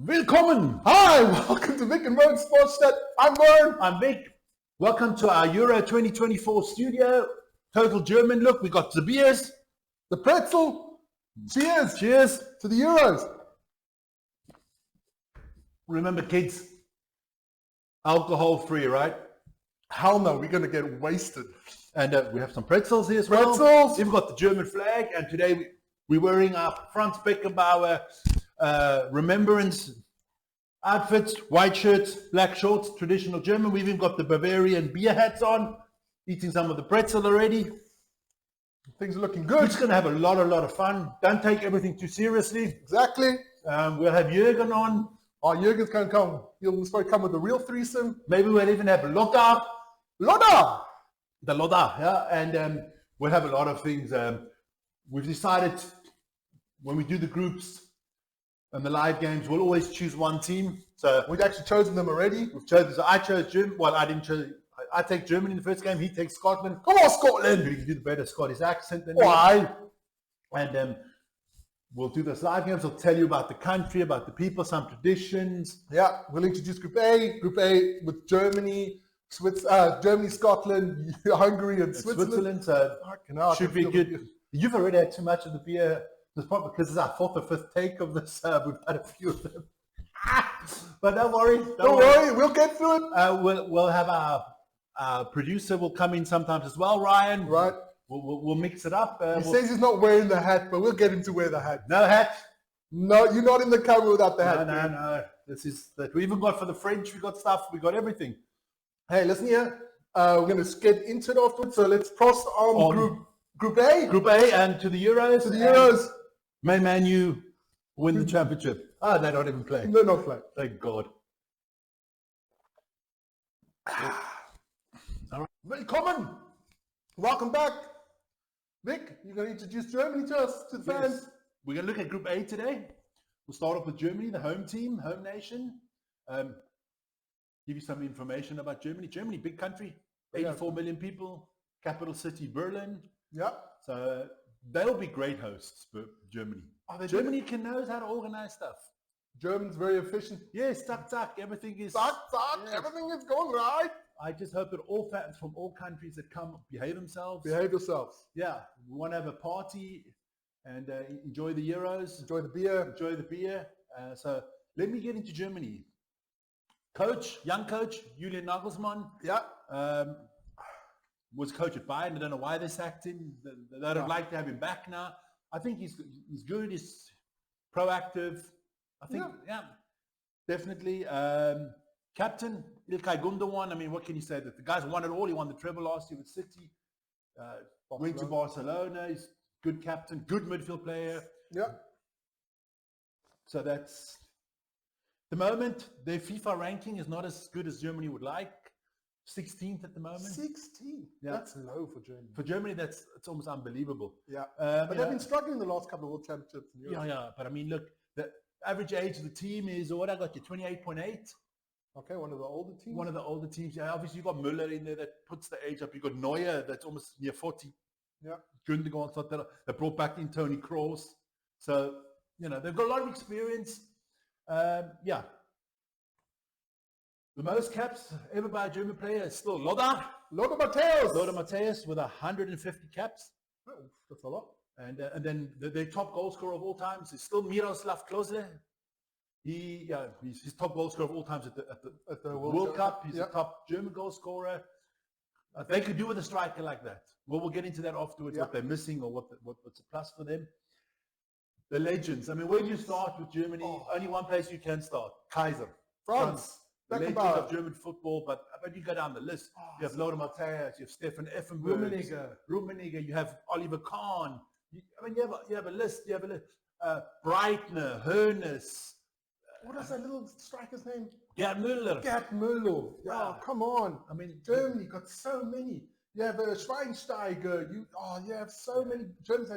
Willkommen! Hi, welcome to Vic and Vern Sports Chat. I'm Vern. I'm Vic. Welcome to our Euro 2024 studio. Total German look. We got the beers. The pretzel. Cheers. Cheers. To the Euros. Remember, kids, alcohol free, right? Hell no, we're going to get wasted. And we have some pretzels here as well. Pretzels. We've got the German flag, and today we're wearing our Franz Beckenbauer remembrance outfits, white shirts, black shorts, traditional German. We've even got the Bavarian beer hats on, eating some of the pretzel already. Things are looking We're good. just going to have a lot of fun. Don't take everything too seriously. Exactly. We'll have Jürgen on. Oh, Jürgen's going to come. He'll probably come with the real threesome. Maybe we'll even have Lotta. Lotta! The Lotta, yeah. And we'll have a lot of things. We've decided when we do the groups and the live games, we'll always choose one team. So We've actually chosen them already. we've chosen. So I chose Germany. Well, I didn't choose. I take Germany in the first game. He takes Scotland. Come on, Scotland! You can do the better Scottish accent than me. Why? And we'll do those live games. I'll tell you about the country, about the people, some traditions. Yeah, we'll introduce Group A. Group A with Germany, Germany, Scotland, Hungary, and Switzerland. So Fucking hell, I should can be feel good. You've already had too much of the beer. This probably because it's our fourth or fifth take of this. We've had a few of them. But don't worry. Don't worry, we'll get through it. We'll have our producer will come in sometimes as well, Ryan. Right. We'll mix it up. He says he's not wearing the hat, but we'll get him to wear the hat. No hat. No, you're not in the camera without the hat. No. This is that we even got for the French. We got stuff. We got everything. Hey, listen here. We're going to get into it afterwards. So let's cross on Group A. Group A and to the Euros. To the Euros. May Man U win the championship. Ah, they're not even playing. No, not flat. Thank God. All right. Willkommen. Welcome back. Vic, you're going to introduce Germany to us, to the fans. Yes. We're going to look at Group A today. We'll start off with Germany, the home team, home nation. Give you some information about Germany. Germany, big country, 84 million people, capital city Berlin. Yeah. So they'll be great hosts for Germany. Germany knows how to organize stuff. German's very efficient. Yes, tuck, everything is... Tuck, yes. everything is going right. I just hope that all fans from all countries that come behave themselves. Behave yourselves. Yeah, we want to have a party and enjoy the Euros. Enjoy the beer. Enjoy the beer. So let me get into Germany. Young coach, Julian Nagelsmann. Yeah. Was coach at Bayern. I don't know why they sacked him. They'd have liked to have him back now. I think he's good. He's proactive. I think, yeah definitely. Captain, Ilkay Gundogan. I mean, what can you say? That the guy's won it all. He won the treble last year with City. Went to Barcelona. He's good captain, good midfield player. Yeah. So that's the moment. Their FIFA ranking is not as good as Germany would like. 16th at the moment. 16. Yeah. That's low for Germany. For Germany, it's almost unbelievable. Yeah. But they've been struggling the last couple of World Championships. Yeah. But I mean, look, the average age of the team is, what I got you, 28.8. Okay, one of the older teams. One of the older teams. Yeah, obviously you've got Müller in there that puts the age up. You've got Neuer that's almost near 40. Yeah. Gundogan's not that. They brought back in Tony Kroos. So, they've got a lot of experience. Yeah. The most caps ever by a German player is still Lothar Matthäus with 150 caps. Oh, that's a lot. And then the top goal scorer of all times is still Miroslav Klose. He's his top goal scorer of all times at the World Cup. He's the top German goal scorer. They could do with a striker like that. Well, we'll get into that afterwards, what they're missing or what's a plus for them. The legends. I mean, where do you start with Germany? Only one place you can start. Kaiser. France. The legend of German football, but you go down the list. You have Lothar Matthäus, you have Stefan Effenberg, Rummenigge, you have Oliver Kahn. You have a list. You have a list. Breitner, Hoeneß. What is that little striker's name? Gerd Müller. Yeah. Oh, come on. I mean, Germany got so many. You have Schweinsteiger. You have so many Germans.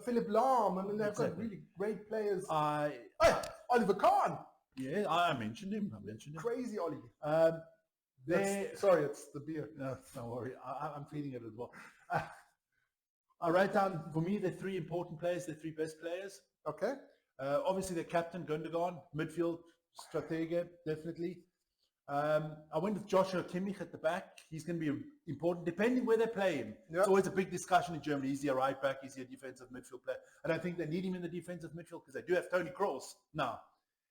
Philipp Lahm. I mean, they've got really great players. Oliver Kahn. Yeah, I mentioned him. Crazy Ollie. Sorry, it's the beer. No, don't worry. I'm feeling it as well. I write down, for me, the three important players, the three best players. Okay. Obviously, the captain, Gundogan, midfield, Stratege, definitely. I went with Joshua Kimmich at the back. He's going to be important, depending where they play him. Yep. It's always a big discussion in Germany. Is he a right back? Is he a defensive midfield player? And I think they need him in the defensive midfield because they do have Tony Kroos now.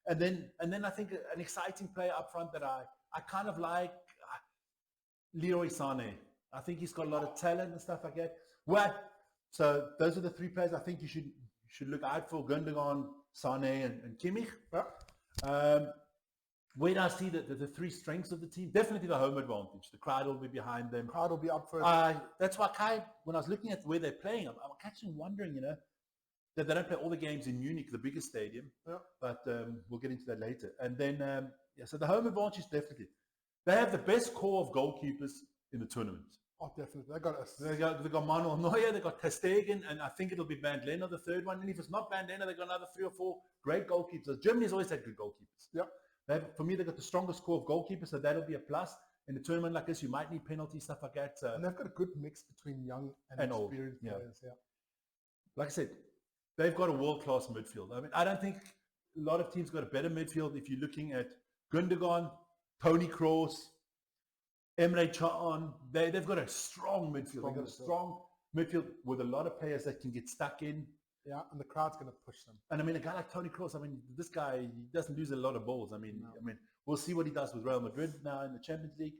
And then I think an exciting player up front that I kind of like, Leroy Sané. I think he's got a lot of talent and stuff like that. So those are the three players I think you should look out for: Gundogan, Sané, and Kimmich. Yeah. Where do I see the three strengths of the team? Definitely the home advantage. The crowd will be behind them. Crowd will be up first. That's why when I was looking at where they're playing, I'm actually wondering, that they don't play all the games in Munich, the biggest stadium. Yeah. But we'll get into that later. And then, so the home advantage, definitely. They have the best core of goalkeepers in the tournament. Oh, definitely. They got us. They got Manuel Neuer, they got Ter Stegen, and I think it'll be Van Lenne, the third one. And if it's not Van Lenne, they've got another 3 or 4 great goalkeepers. Germany's always had good goalkeepers. Yeah. For me, they've got the strongest core of goalkeepers, so that'll be a plus. In a tournament like this, you might need penalties, stuff like that. And they've got a good mix between young and experienced old. players. Yeah. Like I said, they've got a world-class midfield. I mean, I don't think a lot of teams got a better midfield. If you're looking at Gundogan, Tony Kroos, Emre Can, they've got a strong midfield. They've got a strong midfield with a lot of players that can get stuck in. Yeah, and the crowd's going to push them. And I mean, a guy like Tony Kroos, I mean, this guy, he doesn't lose a lot of balls. I mean, we'll see what he does with Real Madrid now in the Champions League.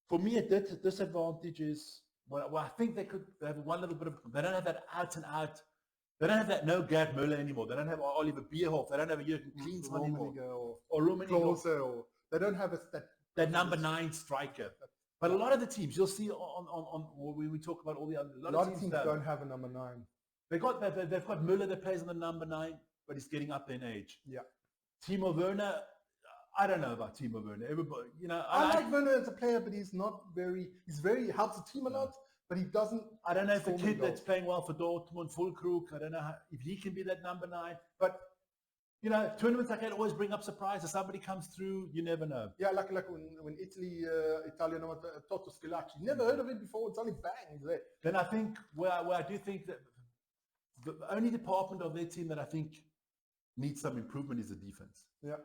For me, a disadvantage is, well, I think they have one little bit of, they don't have that out and out. They don't have that no Gerd Müller anymore. They don't have Oliver Bierhoff. They don't have a Jürgen Klinsmann anymore. Or Rummenigge. Or they don't have that number 9 striker. But a lot of the teams, you'll see on when we talk about all the other, a lot of teams don't have a number 9. They've got Müller that plays on the number 9, but he's getting up there in age. Yeah. Timo Werner, I don't know about Timo Werner. Everybody, I like Werner as a player, but he's very helps the team a lot, but he doesn't. I don't know if the kid that's playing well for Dortmund, Füllkrug, I don't know if he can be that number 9. But tournaments like that always bring up surprises. Somebody comes through, you never know. Yeah, like when Italy, Italian, Toto Schillaci. Never heard of it before. It's only bang there. Then I think where I do think that the only department of their team that I think needs some improvement is the defense. Yeah.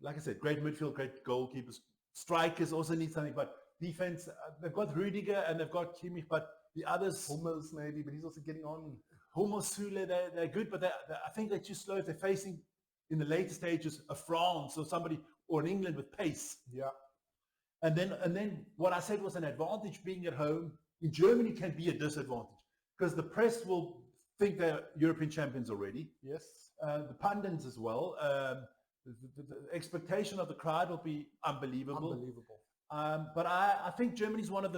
Like I said, great midfield, great goalkeepers. Strikers also need something, but defense, they've got Rudiger and they've got Kimmich, but the others... Hummels maybe, but he's also getting on. Hummels, Süle, they're good, but I think they're too slow if they're facing, in the later stages, a France or somebody, or an England with pace. Yeah. And then what I said was an advantage being at home. In Germany can be a disadvantage because the press will think they're European champions already. Yes. The pundits as well. The expectation of the crowd will be unbelievable. But I think Germany's one of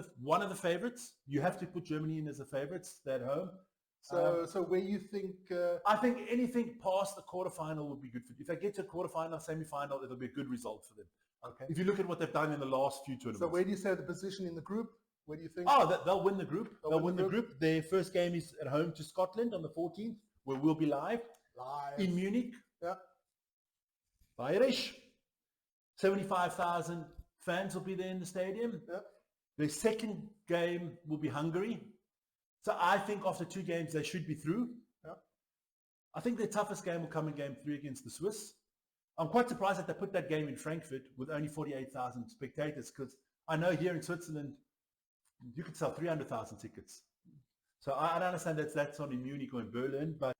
the favorites. You have to put Germany in as a favorites. They're at home. So where you think? I think anything past the quarterfinal would be good for you. If they get to a quarterfinal, semi-final, it'll be a good result for them. Okay. If you look at what they've done in the last few tournaments. So where do you say the position in the group? Where do you think? Oh, they'll win the group. They'll win the group. Their first game is at home to Scotland on the 14th, where we'll be live. In Munich. Yeah. Irish. 75,000 fans will be there in the stadium. Yeah. Their second game will be Hungary. So I think after 2 games, they should be through. Yeah. I think their toughest game will come in game 3 against the Swiss. I'm quite surprised that they put that game in Frankfurt with only 48,000 spectators, because I know here in Switzerland, you could sell 300,000 tickets. So I don't understand that's not in Munich or in Berlin, but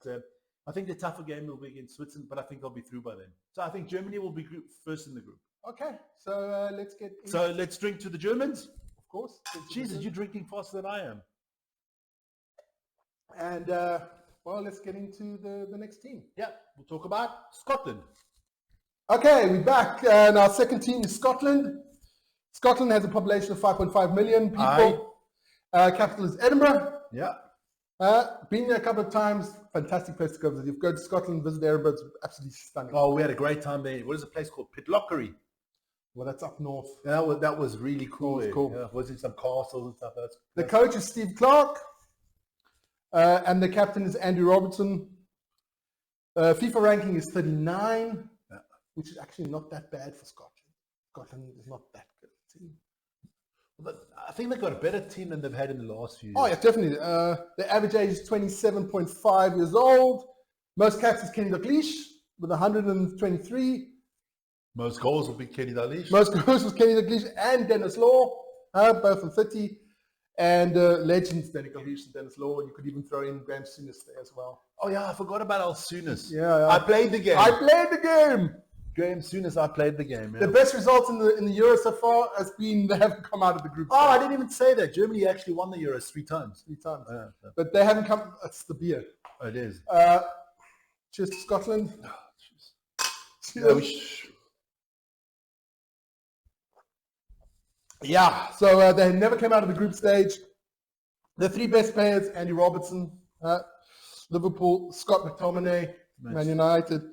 I think the tougher game will be against Switzerland, but I think they'll be through by then. So I think Germany will be first in the group. Okay, so let's get... So let's drink to the Germans. Of course. Jesus, you're drinking faster than I am. And, well, let's get into the next team. Yeah, we'll talk about Scotland. Okay, we're back. And our second team is Scotland. Scotland has a population of 5.5 million people. Capital is Edinburgh. Yeah. Been there a couple of times. Fantastic place to go visit. If you go to Scotland, visit Edinburgh. It's absolutely stunning. Oh, we had a great time there. What is a place called Pitlochry? Well, that's up north. Yeah, that was really cool. It was cool. Yeah, was it some castles and stuff? The coach is Steve Clark. And the captain is Andrew Robertson. FIFA ranking is 39, which is actually not that bad for Scotland. Scotland is not that good a team. But I think they've got a better team than they've had in the last few years. Oh, yeah, definitely. The average age is 27.5 years old. Most caps is Kenny Dalglish with 123. Most goals will be Kenny Dalglish. Most goals was Kenny Dalglish and Dennis Law, both on 30. And legends, Danny Dalglish and Dennis Law. You could even throw in Graham Souness there as well. Oh yeah, I forgot about Al Souness. Yeah. I played the game. Graham Souness, I played the game. Yeah. The best results in the Euro so far has been they haven't come out of the group. Oh, I didn't even say that. Germany actually won the Euros 3 times. 3 times. Yeah. But they haven't come. That's the beer. Oh, it is. Cheers to Scotland. Cheers. Yeah, so they never came out of the group stage. The 3 best players, Andy Robertson, Liverpool, Scott McTominay, Man United,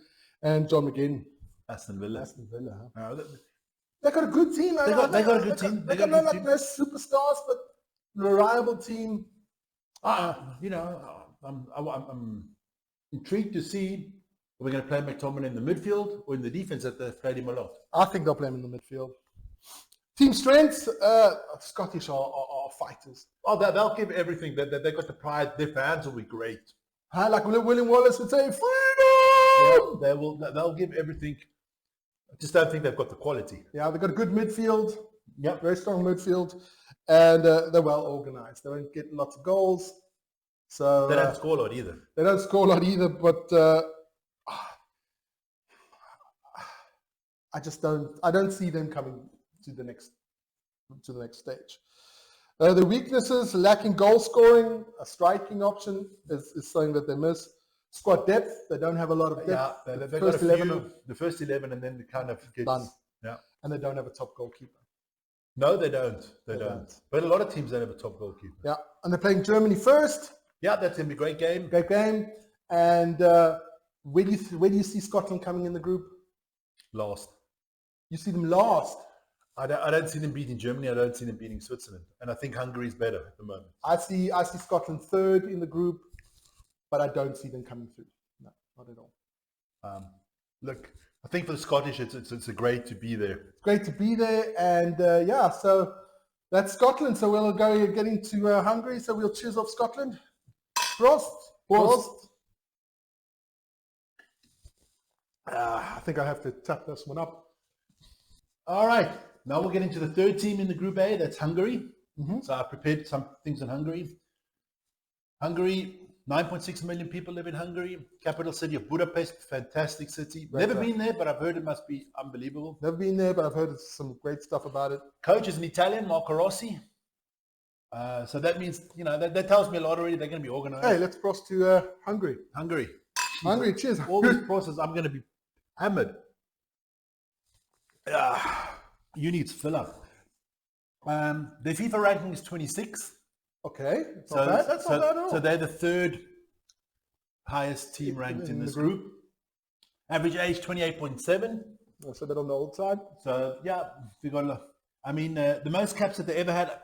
and John McGinn. Aston Villa. They got a good team. They got a good team. They got no superstars, but reliable team. I'm intrigued to see if we're going to play McTominay in the midfield or in the defense that they've played him a lot. I think they'll play him in the midfield. Team strengths, Scottish are fighters. Oh, they'll give everything. They've got the pride. Their fans will be great. Like William Wallace would say, freedom! Yeah, they'll give everything. I just don't think they've got the quality. Yeah, they've got a good midfield. Yep. Very strong midfield. And they're well organized. They don't get lots of goals. So they don't score a lot either. They don't score a lot either, but I don't see them coming to the next stage. The weaknesses, lacking goal scoring, a striking option is something that they miss. Squad depth, they don't have a lot of depth. Yeah, they've got the first 11 and then the kind of gets done. Yeah. And they don't have a top goalkeeper. No, they don't. They don't. But a lot of teams don't have a top goalkeeper. Yeah, and they're playing Germany first. Yeah, that's going to be a great game. Great game. And where do you see Scotland coming in the group? Last. You see them last? I don't see them beating Germany. I don't see them beating Switzerland. And I think Hungary is better at the moment. I see Scotland third in the group, but I don't see them coming through. No, not at all. Look, I think for the Scottish, it's great to be there. It's great to be there. And so that's Scotland. So we'll get into Hungary. So we'll cheers off Scotland. Prost. I think I have to tap this one up. All right. Now we'll get into the third team in the Group A. That's Hungary. Mm-hmm. So I prepared some things on Hungary. Hungary, 9.6 million people live in Hungary. Capital city of Budapest. Fantastic city. Never been there, but I've heard it must be unbelievable. Never been there, but I've heard some great stuff about it. Coach is an Italian, Marco Rossi. So that means, that tells me a lot already. They're going to be organized. Hey, let's cross to Hungary. Hungary, cheers. All these processes, I'm going to be hammered. You need to fill up. Their FIFA ranking is 26. Okay, that's not bad. That's not bad at all. So they're the third highest team ranked in this group. Average age 28.7. That's a bit on the old side. So yeah, we got. The most caps that they ever had.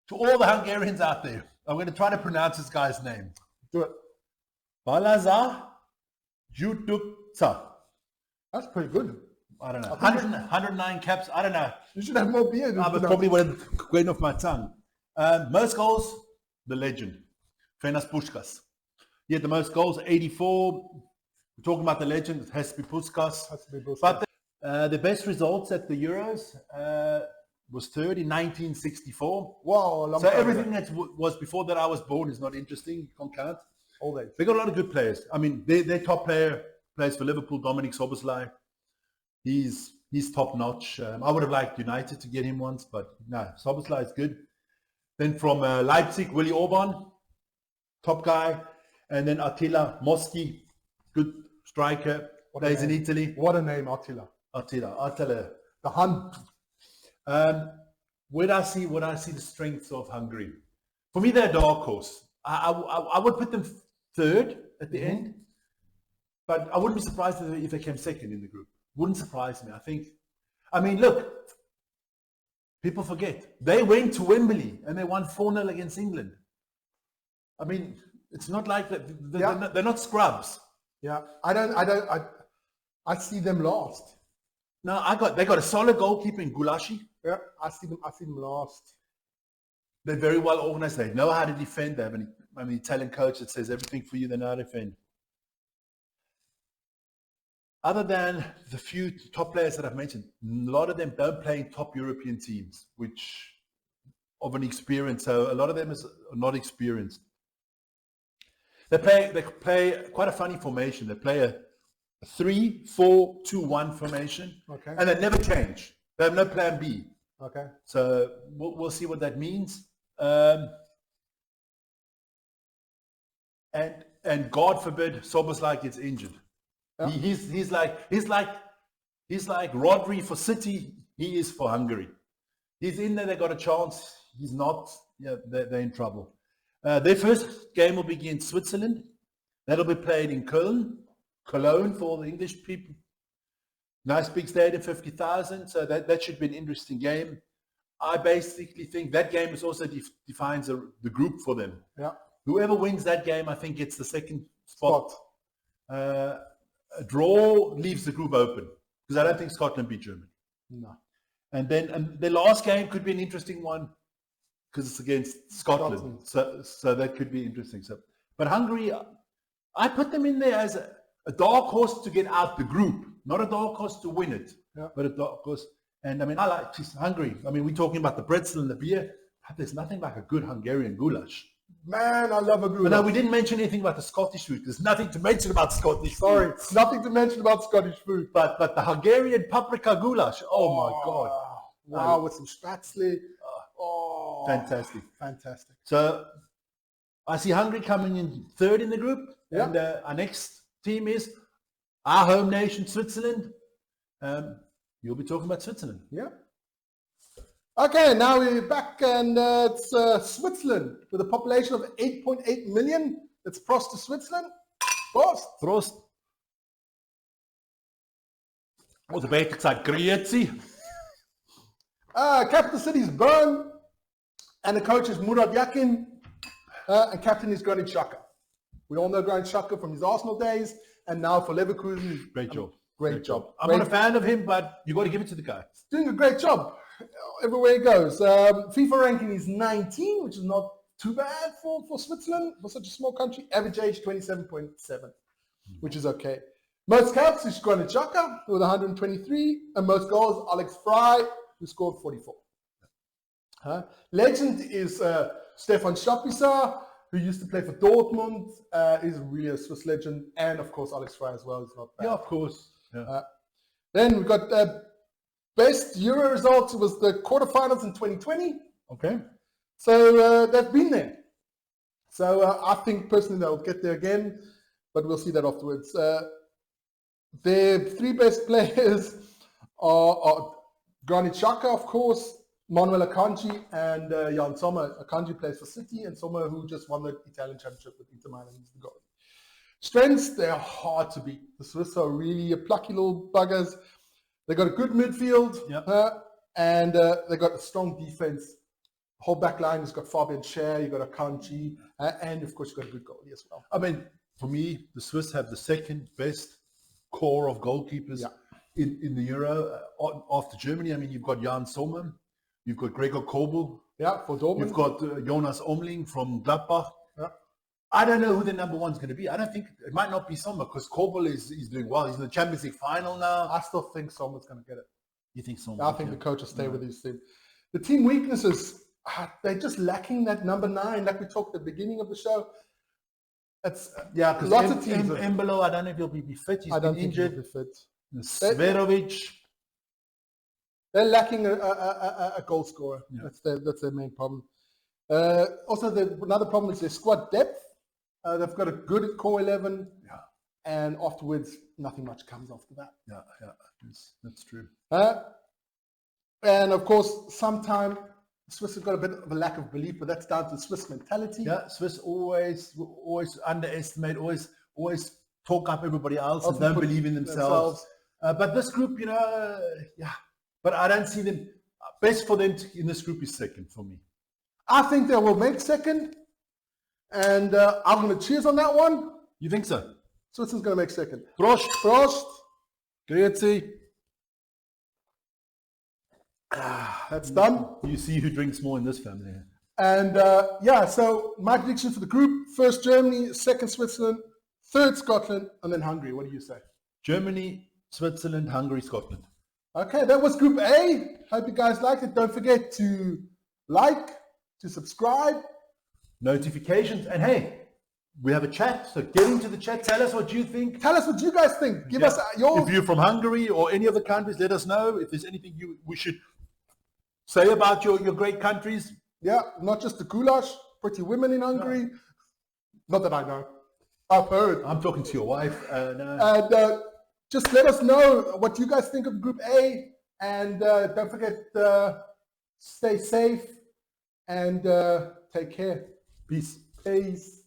To all the Hungarians out there, I'm going to try to pronounce this guy's name. Do it. Balazar Jutuksa. That's pretty good. I don't know. 109 caps. I don't know. You should have more beer. I probably went off my tongue. Most goals, the legend, Ferenc Puskás. He had the most goals, 84. We're talking about the legend. It has to be Puskás. But the best results at the Euros was third in 1964. Wow. So everything that was before that I was born is not interesting. You can't count. All day. They got a lot of good players. I mean, their top player plays for Liverpool, Dominic Szoboszlai. He's top notch. I would have liked United to get him once, but no, Szoboszlai is good. Then from Leipzig, Willy Orban, top guy. And then Attila Moschi, good striker, plays in Italy. What a name, Attila. Attila. The Hun. Where do I see the strengths of Hungary? For me, they're a dark horse. I would put them third at the end, but I wouldn't be surprised if they came second in the group. Wouldn't surprise me. Look, people forget. They went to Wembley and they won 4-0 against England. It's not like that. They're not scrubs. Yeah, I see them last. No, they got a solid goalkeeper in Gulashi. Yeah, I see them last. They're very well organized. They know how to defend. They have an Italian coach that says everything for you. They know how to defend. other than the few top players that I've mentioned, a lot of them don't play in top European teams, which of an experience. So a lot of them is not experienced. They play quite a funny formation. They play a 3-4-2-1 formation, Okay. and they never change. They have no plan B. Okay. So we'll see what that means. And God forbid Szoboszlai gets injured. Yeah. He's like Rodri for City. He is for Hungary. He's in there. They got a chance. He's not. Yeah, they're in trouble. Their first game will be against Switzerland. That'll be played in Cologne for all the English people. Nice big stadium, 50,000. So that should be an interesting game. I basically think that game is also defines the group for them. Yeah. Whoever wins that game, I think, gets the second spot. A draw leaves the group open because I don't think Scotland beat Germany. No. And the last game could be an interesting one because it's against Scotland. So that could be interesting. But Hungary, I put them in there as a dark horse to get out the group, not a dark horse to win it, but a dark horse. And I mean, I like Hungary. I mean, we're talking about the pretzel and the beer. There's nothing like a good Hungarian goulash. Man, I love a goulash. But no, we didn't mention anything about the Scottish food. There's nothing to mention about Scottish food. Sorry, nothing to mention about Scottish food. But the Hungarian paprika goulash, oh my God. Wow, with some spätzle. Fantastic. Fantastic. So I see Hungary coming in third in the group. Yeah. And our next team is our home nation, Switzerland. You'll be talking about Switzerland. Yeah. Okay, now we're back, and it's Switzerland with a population of 8.8 million. It's Prost to Switzerland. Prost. Oder beter gesagt, Grüezi. Capital city is Bern, and the coach is Murat Yakin, and captain is Granit Xhaka. We all know Granit Xhaka from his Arsenal days, and now for Leverkusen. Great job. I'm Great. not a fan of him, but you got to give it to the guy. He's doing a great job everywhere he goes. FIFA ranking is 19, which is not too bad for Switzerland, for such a small country. Average age 27.7, which is okay. Most caps is Granit Xhaka with 123, and most goals, Alex Fry, who scored 44. Legend is Stefan Schapisa, who used to play for Dortmund, is really a Swiss legend, and of course Alex Fry as well is not bad. Yeah, of course. Yeah. Then we've got best Euro results. It was the quarterfinals in 2020. Okay. So they've been there. So I think personally they'll get there again, but we'll see that afterwards. Their three best players are Granit Xhaka, of course, Manuel Akanji, and Jan Sommer. Akanji plays for City, and Sommer, who just won the Italian championship with Inter Milan, is the goal. Strengths, they're hard to beat. The Swiss are really plucky little buggers. They got a good midfield, and they got a strong defense. Whole back line has got Fabian Schär, you got Akanji, and of course you got a good goalie as well. I mean, for me, the Swiss have the second best core of goalkeepers in the Euro after Germany. I mean, you've got Jan Sommer, you've got Gregor Kobel, for Dortmund. You've got Jonas Omling from Gladbach. I don't know who the number one's going to be. I don't think it might not be Sommer because Kobel is doing well. He's in the Champions League final now. I still think Sommer's going to get it. You think Sommer? I think the coach will stay with his team. The team weaknesses, they're just lacking that number 9, like we talked at the beginning of the show. It's because lots of teams. Embolo, I don't know if he'll be fit. He's been injured. He'll be fit. Sverovic. They're lacking a goal scorer. Yeah. That's their main problem. Also, another problem is their squad depth. They've got a good core 11, and afterwards, nothing much comes after that. That's true. And of course, sometimes Swiss have got a bit of a lack of belief, but that's down to Swiss mentality. Yeah, Swiss always underestimate, always talk up everybody else and don't believe in themselves. But this group, but I don't see them. Best for them in this group is second for me. I think they will make second, and I'm going to cheers on that one. You think so? Switzerland's going to make second. Prost. Grüezi. That's done. You see who drinks more in this family. And so my prediction for the group: first Germany, second Switzerland, third Scotland, and then Hungary. What do you say? Germany, Switzerland, Hungary, Scotland. Okay, that was Group A. Hope you guys liked it. Don't forget to like, to subscribe. Notifications. And hey, we have a chat. So get into the chat. Tell us what you think. Tell us what you guys think. Give us your... If you're from Hungary or any other countries, let us know. If there's anything we should say about your great countries. Yeah, not just the goulash. Pretty women in Hungary. No. Not that I know. I've heard. I'm talking to your wife. No. And just let us know what you guys think of Group A. And don't forget, stay safe and take care. Peace. Peace.